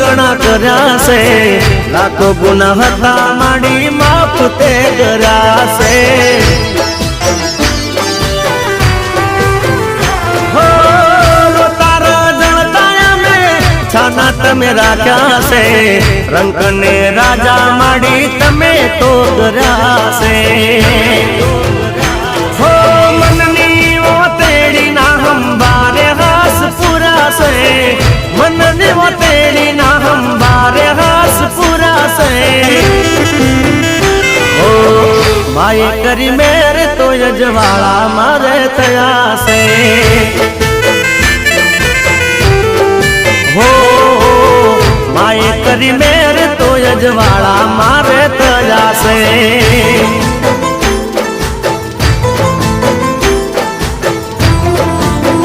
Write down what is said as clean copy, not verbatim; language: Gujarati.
ઘણા કર્યા છે, લાખો ગુના હતા માડી માફ તે કર્યા છે। છાના તમે રાખ્યા છે, રંક ને રાજા માડી તમે તો કર્યા છે। હો મનની ઓતેડી ના હંબારે હાસ પૂરા છે, મનની ઓતેડી ના હંબારે હાસ પૂરા છે। હો માય કરી મેર તો યજવાળા મારે થયા છે। हो माए करी मेरे तो यजवाड़ा मारे तजा से।